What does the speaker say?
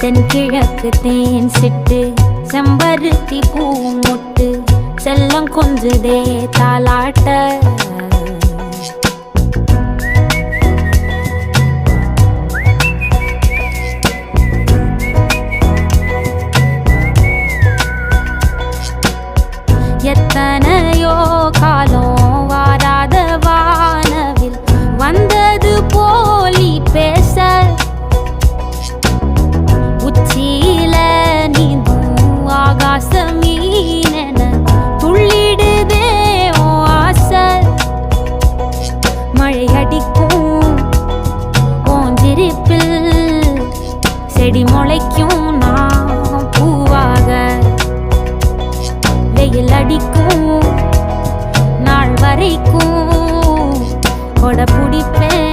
தென்கிழக்கு தேன் சிட்டு செம்பருத்தி பூ முட்டு செல்லம் கொஞ்சுதே தாலாட்ட எத்தனையோ காலம் வாராத வானவில் வந்தது போலி பேச உச்சியில நீந்தும் ஆகாச மீனென துள்ளிடுதே ஓ ஆசை மழை அடிக்கும் ஓஞ்சிருப்பில் செடி முளைக்கும் நான் பூவாக வெயில் அடிக்கும் நாள் வரைக்கும் கொடை பிடிப்பேன்